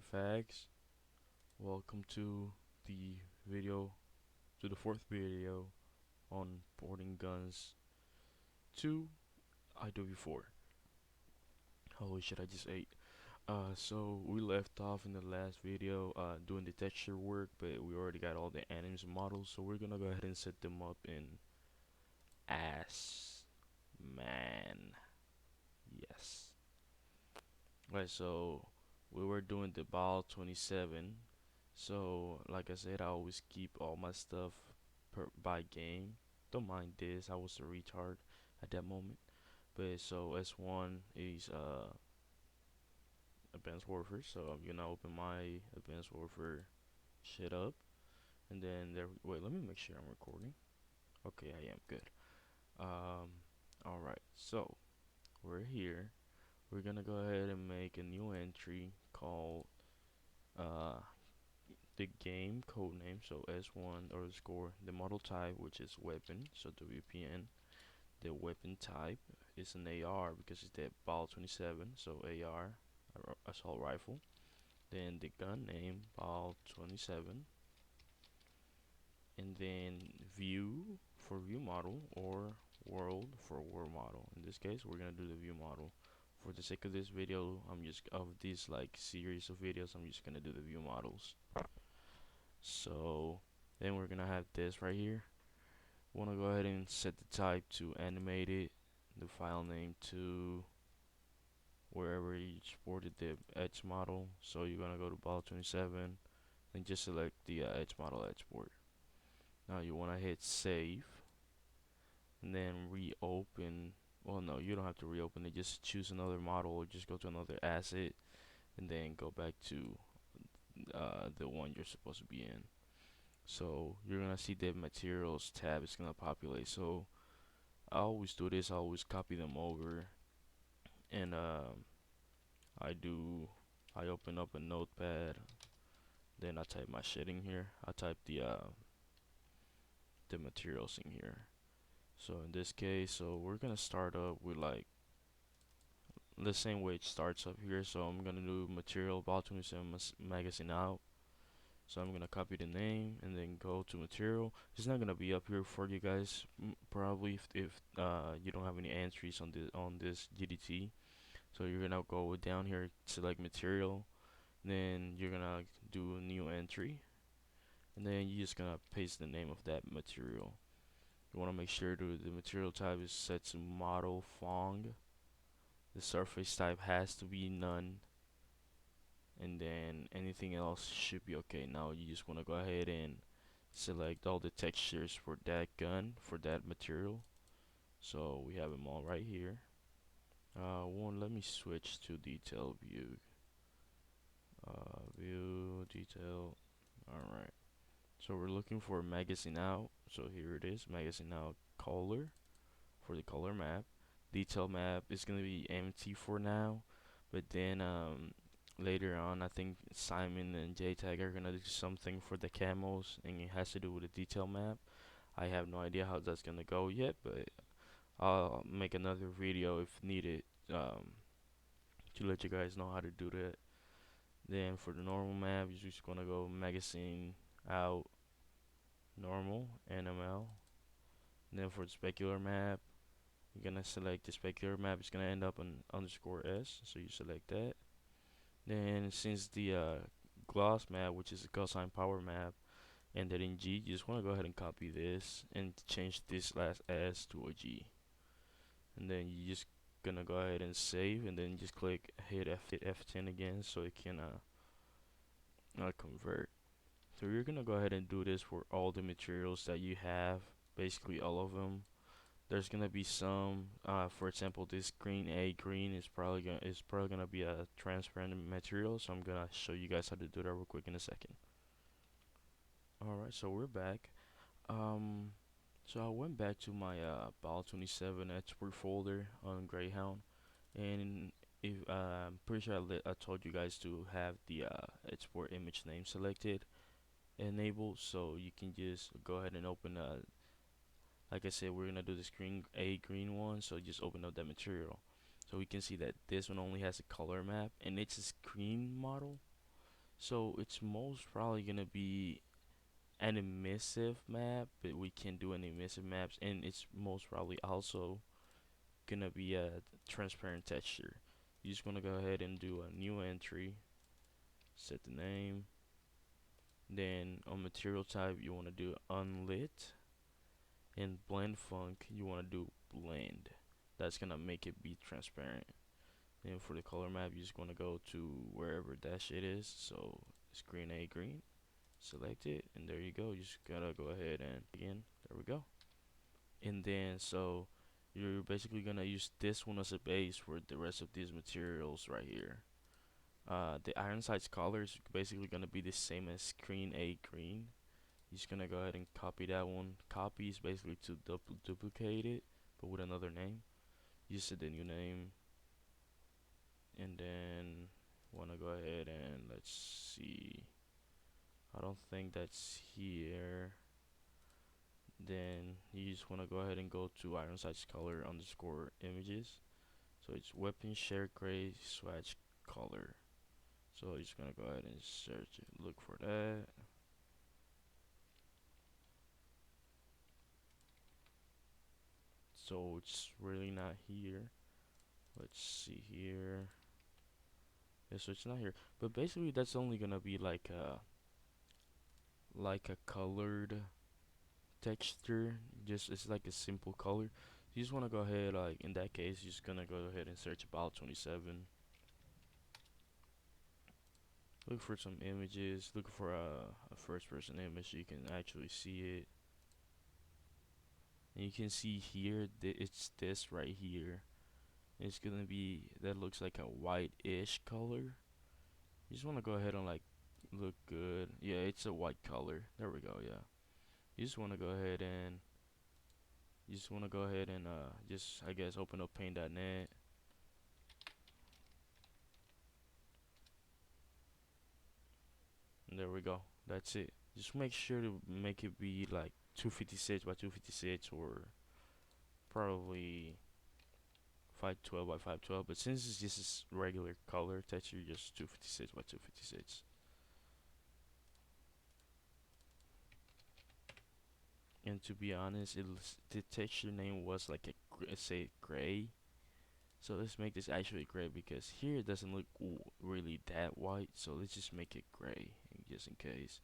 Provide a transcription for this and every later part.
Alright, fags. Welcome the video, to the fourth video on porting guns to IW4. Holy shit, I just ate. So we left off in the last video doing the texture work, but we already got all the animals and models, so we're gonna go ahead and set them up in Assman. Yes. Right, so we were doing the ball 27. So, like I said, I always keep all my stuff by game. Don't mind this, I was a retard at that moment. But so S1 is Advanced Warfare. So I'm gonna open my Advanced Warfare shit up, and then there. Wait, let me make sure I'm recording. Okay, I am good. Um, all right. So we're here. We're gonna go ahead and make a new entry called uh the game code name, so S1 underscore the model type, which is weapon, so WPN. The weapon type is an AR because it's the ball 27, so AR, assault rifle. Then the gun name, ball 27, and then view for view model, or world for world model. In this case, we're gonna do the view model. For the sake of this video, I'm just of this like series of videos, I'm just gonna do the view models. So then we're gonna have this right here. Want to go ahead and set the type to animated, the file name to wherever you exported the edge model. So you're gonna go to ball 27 and just select the edge model export. Now you want to hit save and then reopen. Well, no, you don't have to reopen it. Just choose another model or just go to another asset and then go back to the one you're supposed to be in. So you're gonna see the materials tab is gonna populate. So I always do this. I always copy them over, and I open up a notepad. Then I type my shit in here. I type the materials in here. So in this case, so we're gonna start up with like the same way it starts up here. So I'm gonna do material about 27 magazine out. So I'm gonna copy the name and then go to material. It's not gonna be up here for you guys, probably if you don't have any entries on this GDT. So you're gonna go down here, select material, then you're gonna do a new entry, and then you're just gonna paste the name of that material. You wanna make sure the material type is set to model Fong. The surface type has to be none, and then anything else should be okay. Now you just wanna go ahead and select all the textures for that gun, for that material. So we have them all right here. Let me switch to detail view. View detail. Alright. So we're looking for magazine out. So here it is, magazine out color for the color map. Detail map is gonna be empty for now, but then later on I think Simon and JTag are gonna do something for the camos, and it has to do with the detail map. I have no idea how that's gonna go yet, but I'll make another video if needed, to let you guys know how to do that. Then for the normal map, you're just gonna go magazine out normal NML. And then for the specular map, you're gonna select the specular map. It's gonna end up on underscore S, so you select that. Then since the gloss map, which is a cosine power map, ended in G, you just wanna go ahead and copy this and change this last S to a G. And then you just gonna go ahead and save, and then just hit F10 again so it can convert. So you're gonna go ahead and do this for all the materials that you have, basically all of them. There's gonna be some, for example, this green is probably gonna be a transparent material. So I'm gonna show you guys how to do that real quick in a second. All right, so we're back. So I went back to my ball 27 export folder on Greyhound, and if I'm pretty sure I told you guys to have the export image name selected, enabled, so you can just go ahead and open like I said, we're gonna do this green one, so just open up that material. So we can see that this one only has a color map and it's a screen model. So it's most probably gonna be an emissive map, but we can do any emissive maps, and it's most probably also gonna be a transparent texture. You're just gonna go ahead and do a new entry, set the name, then on material type you wanna do unlit, and blend funk you wanna do blend. That's gonna make it be transparent. Then for the color map, you're just gonna go to wherever that shit is. So it's green A green. Select it, and there you go. You just gotta go ahead and again. There we go. And then so you're basically gonna use this one as a base for the rest of these materials right here. The iron sights color is basically gonna be the same as screen A green. You're just gonna go ahead and copy that one. Copy is basically to duplicate it, but with another name. You set the new name, and then wanna go ahead and let's see. I don't think that's here. Then you just wanna go ahead and go to iron sights color underscore images. So it's weapon share gray swatch color. So you're just gonna go ahead and search it, look for that. So it's really not here. Let's see here. Yeah, so it's not here. But basically that's only gonna be like a colored texture. Just it's like a simple color. You just wanna go ahead, like in that case, you're just gonna go ahead and search about 27. Look for some images. Look for a first person image so you can actually see it. And you can see here that it's this right here. It's gonna be that looks like a white-ish color. You just wanna go ahead and like look good. Yeah, it's a white color. There we go. Yeah. You just wanna go ahead and just I guess open up paint.net. And there we go. That's it. Just make sure to make it be like 256 by 256 or probably 512 by 512. But since it's just this regular color texture, just 256 by 256. And to be honest, the texture name was like say gray. So let's make this actually gray because here it doesn't look really that white. So let's just make it gray just in case.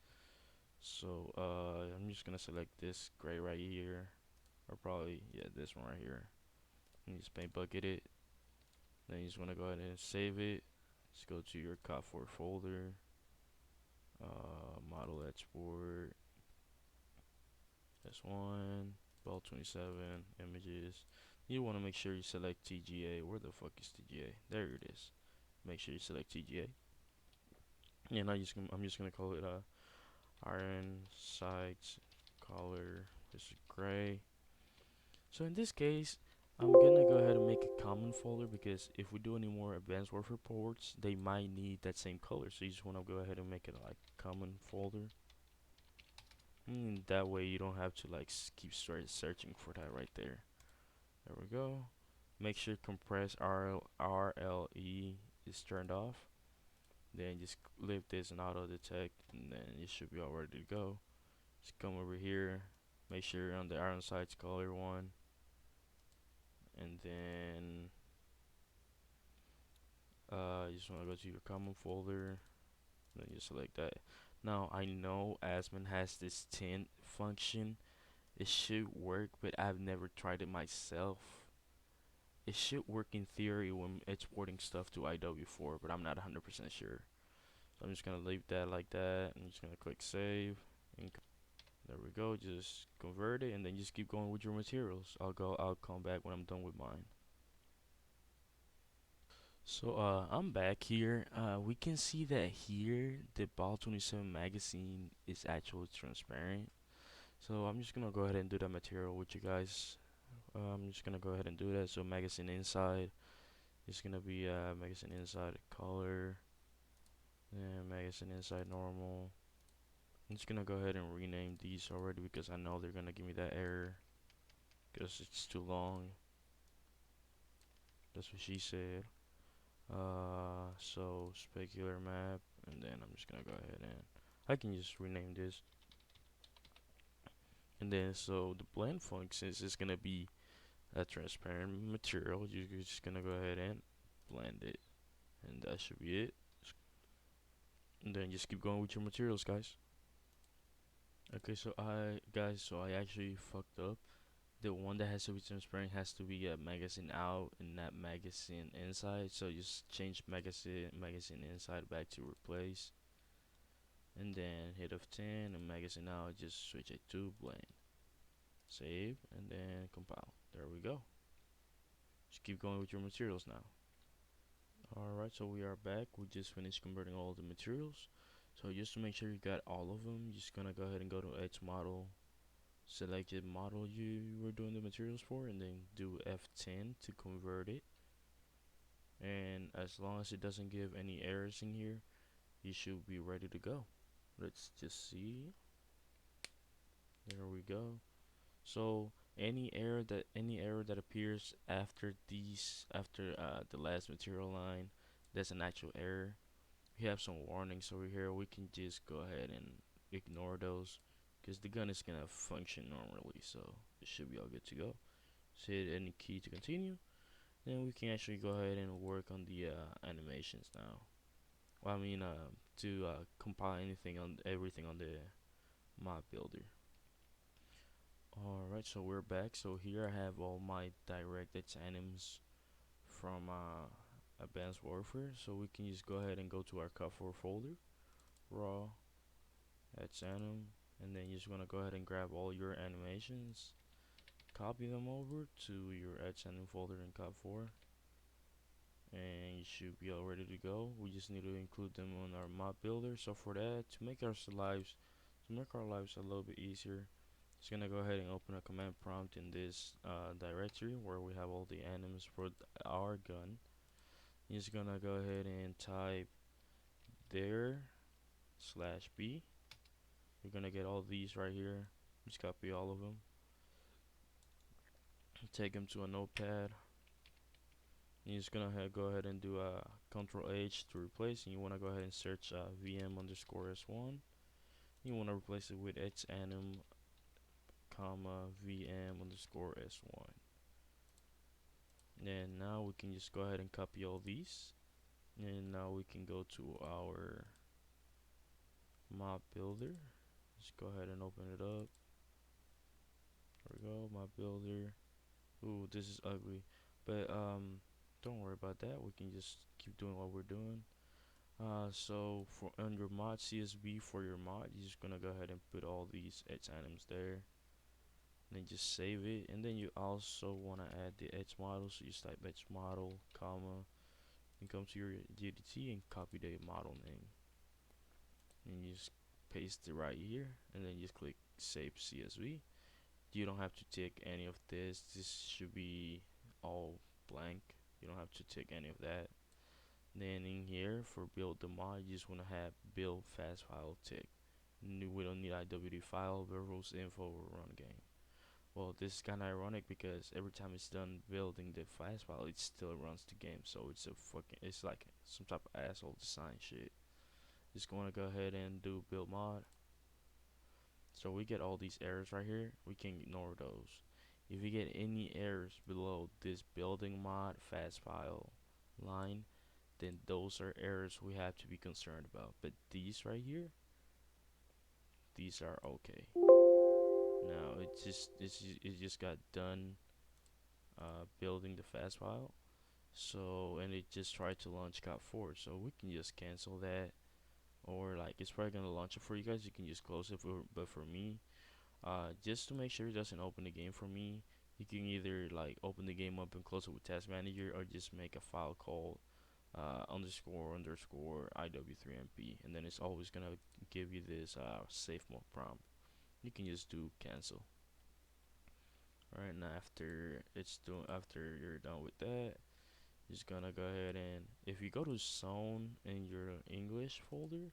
So I'm just gonna select this gray right here, or probably yeah this one right here. And just paint bucket it. Then you just wanna go ahead and save it. Just go to your COD4 folder, model export, S1, ball 27, images. You wanna make sure you select TGA. Where the fuck is TGA? There it is. Make sure you select TGA. And I'm just gonna call it iron sights color. This is gray. So in this case, I'm gonna go ahead and make a common folder because if we do any more advanced warfare ports, they might need that same color. So you just wanna go ahead and make it like common folder. And that way you don't have to like keep searching for that right there. There we go. Make sure compress RLE is turned off. Then just leave this in auto detect, and then it should be all ready to go. Just come over here. Make sure you're on the iron sights color one, and then you just want to go to your common folder. Then you select that. Now I know Assman has this tint function. It should work, but I've never tried it myself. It should work in theory when exporting stuff to IW4, but I'm not 100% sure. So I'm just gonna leave that like that. I'm just gonna click save, and there we go. Just convert it, and then just keep going with your materials. I'll come back when I'm done with mine. So I'm back here. We can see that here the Ball 27 magazine is actually transparent. So I'm just gonna go ahead and do that material with you guys. I'm just gonna go ahead and do that. So magazine inside is gonna be magazine inside color, and magazine inside normal. I'm just gonna go ahead and rename these already because I know they're gonna give me that error because it's too long. That's what she said. So specular map, and then I'm just gonna go ahead and I can just rename this, and then so the blend function is just gonna be a transparent material. You're just gonna go ahead and blend it, and that should be it. And then just keep going with your materials, guys. Okay, so I actually fucked up. The one that has to be transparent has to be a magazine out and not magazine inside. So just change magazine inside back to replace, and then hit F10 and magazine out. Just switch it to blend, save, and then compile. There we go. Just keep going with your materials now. Alright, so we are back. We just finished converting all the materials. So just to make sure you got all of them, just gonna go ahead and go to Edge Model, select the model you were doing the materials for, and then do F10 to convert it. And as long as it doesn't give any errors in here, you should be ready to go. Let's just see. There we go. So any error that appears after the last material line, that's an actual error. We have some warnings over here. We can just go ahead and ignore those because the gun is gonna function normally, so it should be all good to go. So hit any key to continue. Then we can actually go ahead and work on the animations now. Well, I mean, to compile everything on the mod builder. Alright, so we're back. So here I have all my directed anims from Advanced Warfare. So we can just go ahead and go to our cut4 folder, raw, anim, and then you're just gonna go ahead and grab all your animations, copy them over to your anim folder in cut4, and you should be all ready to go. We just need to include them on our mod builder. So for that, to make our lives a little bit easier, just gonna go ahead and open a command prompt in this directory where we have all the anims for our gun. You're just gonna go ahead and type there slash b. You're gonna get all these right here. Just copy all of them, take them to a notepad. You're just gonna go ahead and do a Control H to replace, and you wanna go ahead and search VM underscore S1. You wanna replace it with xanim comma VM underscore S1. And now we can just go ahead and copy all these, and now we can go to our mod builder. Just go ahead and open it up. There we go, mod builder. Ooh, this is ugly, but don't worry about that. We can just keep doing what we're doing. So for on your mod CSV for your mod, you're just gonna go ahead and put all these edge items there, and then just save it. And then you also wanna add the edge model, so you just type edge model, comma, and come to your GDT and copy the model name, and you just paste it right here, and then just click save CSV. You don't have to tick any of this. This should be all blank. You don't have to tick any of that. Then in here for build the mod, you just want to have build fast file tick. We don't need IWD file, variables, info, or run game. Well, this is kind of ironic because every time it's done building the fast file, it still runs the game. So it's like some type of asshole design shit. Just going to go ahead and do build mod. So we get all these errors right here. We can ignore those. If you get any errors below this building mod fast file line, then those are errors we have to be concerned about. But these right here, these are okay. Now it just got done building the fast file. So and it just tried to launch cat4. So we can just cancel that, or like it's probably gonna launch it for you guys. You can just close it. But for me, just to make sure it doesn't open the game for me, you can either like open the game up and close it with Task Manager, or just make a file called underscore IW3MP, and then it's always gonna give you this safe mode prompt. You can just do cancel. Alright, and after you're done with that, you're just gonna go ahead and if you go to zone in your English folder,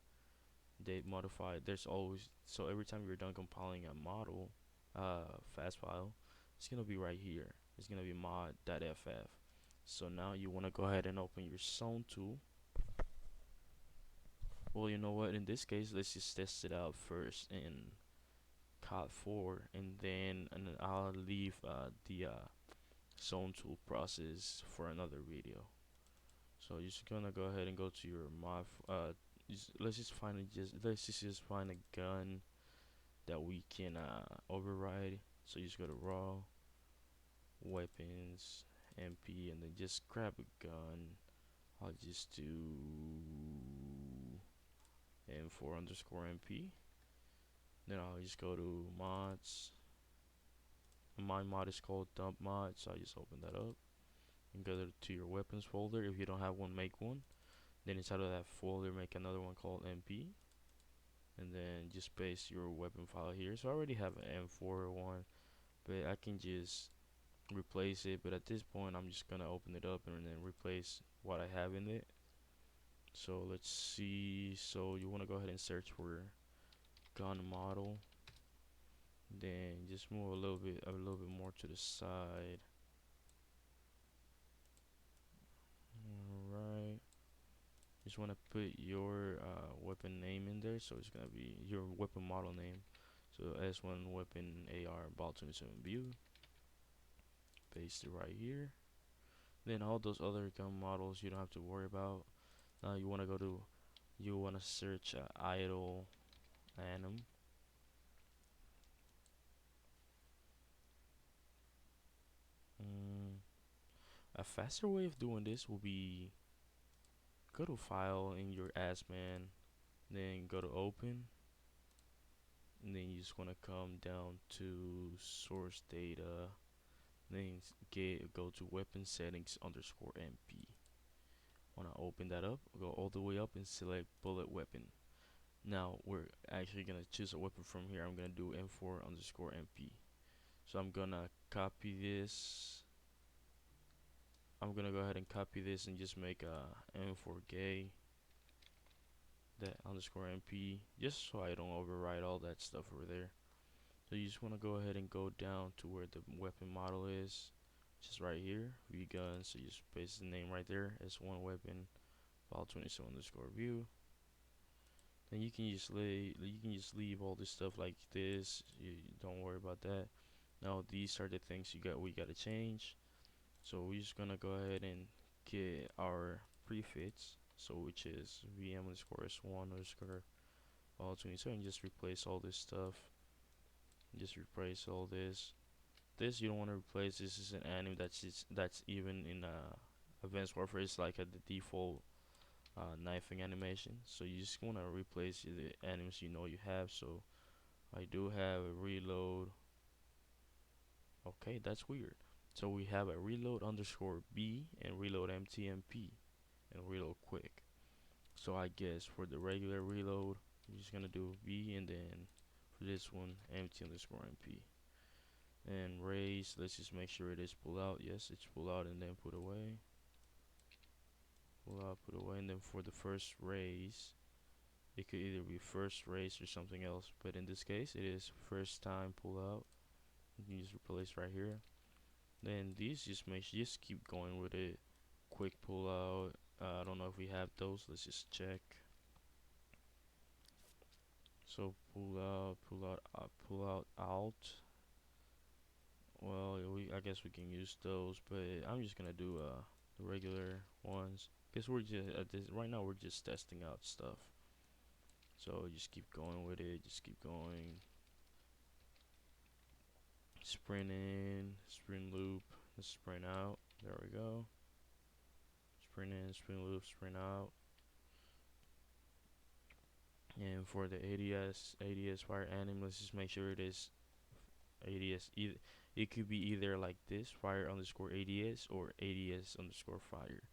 they modify. There's always so every time you're done compiling a model, fast file, it's gonna be right here. It's gonna be mod.ff. So now you want to go ahead and open your zone tool. Well, you know what? In this case, let's just test it out first in COD 4, and then I'll leave the zone tool process for another video. So you're just gonna go ahead and go to your mod. Let's just find just find a gun that we can override. So you just go to raw weapons, MP, and then just grab a gun. I'll just do M4 underscore MP. Then I'll just go to mods. My mod is called dump mod, so I just open that up and go to your weapons folder. If you don't have one, make one. Then inside of that folder, make another one called MP, and then just paste your weapon file here. So I already have an M4 one, but I can just replace it. But at this point, I'm just gonna open it up and then replace what I have in it. So let's see. So you want to go ahead and search for gun model, then just move a little bit more to the side. Alright, just want to put your weapon name in there, so it's gonna be your weapon model name. So S1 weapon AR ball 27 view, paste it right here. Then all those other gun models you don't have to worry about. Now you want to search idle anim. mm, a faster way of doing this will be go to file in your Assman, then go to open, and then you just want to come down to source data, then go to weapon settings underscore MP. Want to open that up, go all the way up and select bullet weapon. Now we're actually gonna choose a weapon from here. I'm gonna do M4 underscore MP. So I'm gonna copy this. I'm gonna go ahead and copy this and just make a M4 gay that underscore MP, just so I don't overwrite all that stuff over there. So you just want to go ahead and go down to where the weapon model is, just right here, V gun. So you just paste the name right there, S1 weapon, file 27 underscore view. Then you can just leave all this stuff like this. You don't worry about that. Now these are the things we gotta change. So we're just gonna go ahead and get our prefix, so which is VM underscore S1 underscore file 27. Just replace all this stuff. Just replace all this. This you don't want to replace. This is an anim that's even in Advanced Warfare. It's like the default knifing animation. So you just want to replace the animes you know you have. So I do have a reload. Okay, that's weird. So we have a reload underscore B and reload MTMP and reload quick. So I guess for the regular reload, we're just gonna do B, and then for this one, MT underscore MP. And raise, let's just make sure it is pull out. Yes, it's pull out and then put away. Pull out, put away, and then for the first raise, it could either be first raise or something else. But in this case, it is first time pull out. You can just replace right here. Then these just keep going with it. Quick pull out. I don't know if we have those. Let's just check. So pull out, pull out, out. Well, I guess we can use those, but I'm just gonna do the regular ones. Guess we're just right now we're just testing out stuff. So just keep going with it. Just keep going. Sprint in, sprint loop, sprint out. There we go. Sprint in, sprint loop, sprint out. And for the ADS fire anim, let's just make sure it is ADS. It could be either like this, fire underscore ADS, or ADS underscore fire.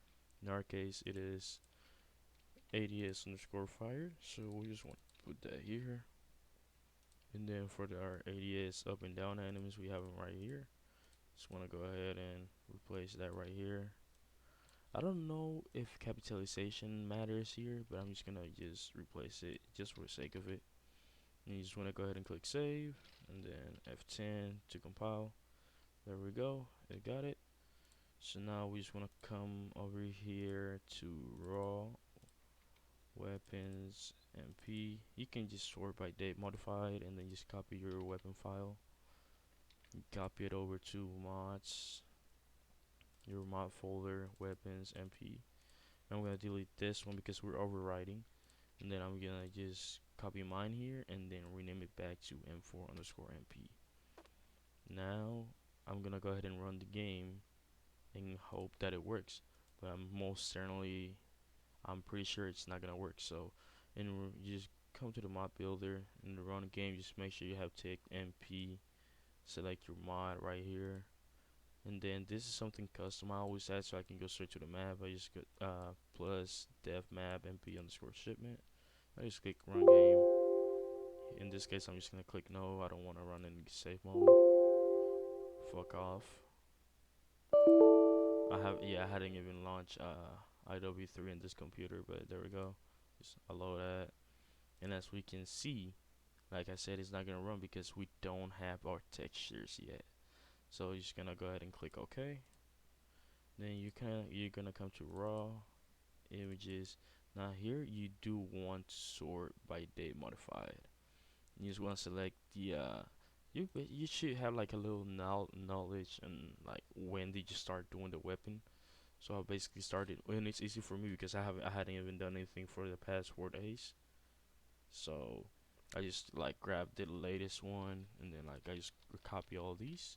In our case, it is ADS underscore fire. So we just want to put that here. And then for our ADS up and down animals, we have them right here. Just want to go ahead and replace that right here. I don't know if capitalization matters here, but I'm just gonna just replace it just for the sake of it. And you just want to go ahead and click save, and then F10 to compile. There we go, it got it. So now we just want to come over here to raw weapons MP. You can just sort by date modified and then just copy your weapon file. You copy it over to mods, your mod folder, weapons MP. I'm gonna delete this one because we're overwriting, and then I'm gonna just copy mine here and then rename it back to M4 underscore MP. Now I'm gonna go ahead and run the game and hope that it works, but I'm pretty sure it's not gonna work. So, and you just come to the mod builder and to run the game, just make sure you have ticked MP, select your mod right here, and then this is something custom I always add, so I can go straight to the map. I just go plus dev map MP underscore shipment. I just click run game. In this case, I'm just gonna click no. I don't want to run in safe mode. Fuck off. I hadn't even launched IW3 in this computer, but there we go. Just allow that, and as we can see, like I said, it's not gonna run because we don't have our textures yet. So you're just gonna go ahead and click OK. Then you're gonna come to raw images. Now here you do want to sort by date modified. You just want to select the you should have like a little knowledge and like when did you start doing the weapon. So I basically started, and it's easy for me because I hadn't even done anything for the past 4 days. So I just like grabbed the latest one and then like I just copy all these,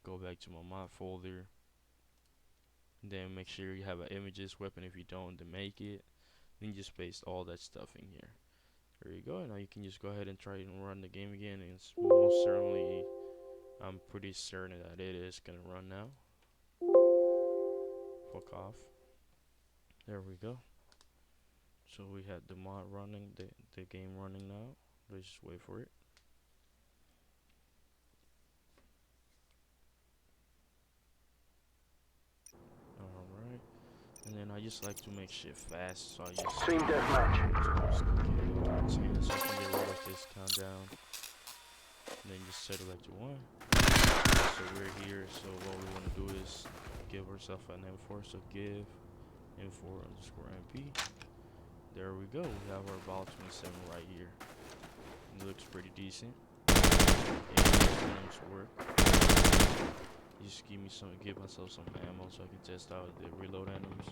go back to my mod folder, and then make sure you have an images weapon. If you don't, then make it. Then just paste all that stuff in here. There you go. Now you can just go ahead and try and run the game again, and it's most certainly, I'm pretty certain that it is gonna run now. Fuck off. There we go. So we had the mod running, the game running now. Let's just wait for it. Alright. And then I just like to make shit fast, so I just Team deathmatch. so I can get rid of this countdown. And then just set it back to 1. So we're here, so what we want to do is give ourselves an M4, so give M4 underscore MP. There we go, we have our ball 27 right here. It looks pretty decent. It to work. Just give myself some ammo so I can test out the reload animals.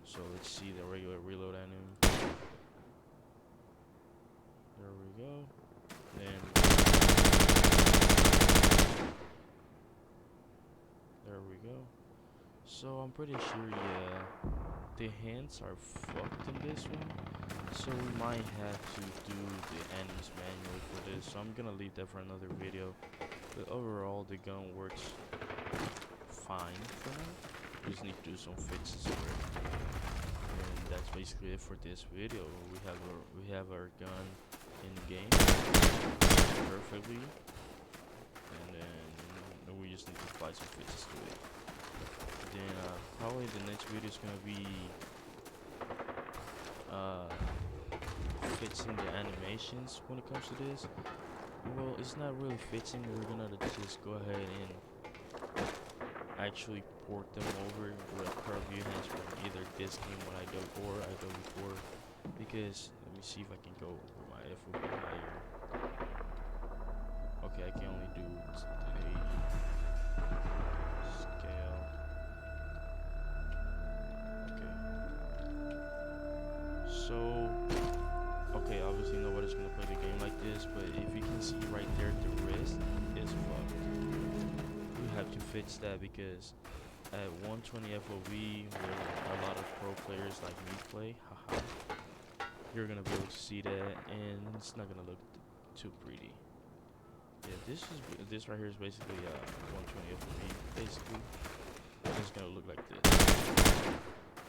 So let's see the regular reload anim. There we go. Then there we go. So I'm pretty sure, yeah, the hands are fucked in this one. So we might have to do the animals manually for this. So I'm gonna leave that for another video. But overall, the gun works fine for now. We just need to do some fixes for it. And that's basically it for this video. We have our gun in the game perfectly, and then we just need to apply some fixes to it. Then probably the next video is gonna be fixing the animations when it comes to this. Well, it's not really fixing. We're gonna just go ahead and actually port them over with curve view hands from either this game or IW4, because let me see if I can go with my FOV higher. Okay, I can only do a scale. Okay. So, okay, obviously nobody's gonna play the game like this, but if you can see right there, the wrist is fucked. We have to fix that because at 120 FOV, where a lot of pro players like me play, haha, you're gonna be able to see that, and it's not gonna look too pretty. Yeah, this right here is basically 120 FOV. Basically, it's gonna look like this.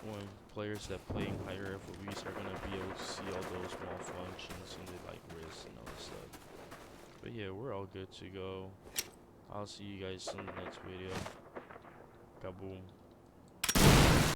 When players that play in higher FOVs are gonna be able to see all those small functions and the like wrist and all that stuff. But yeah, we're all good to go. I'll see you guys in the next video. Kaboom.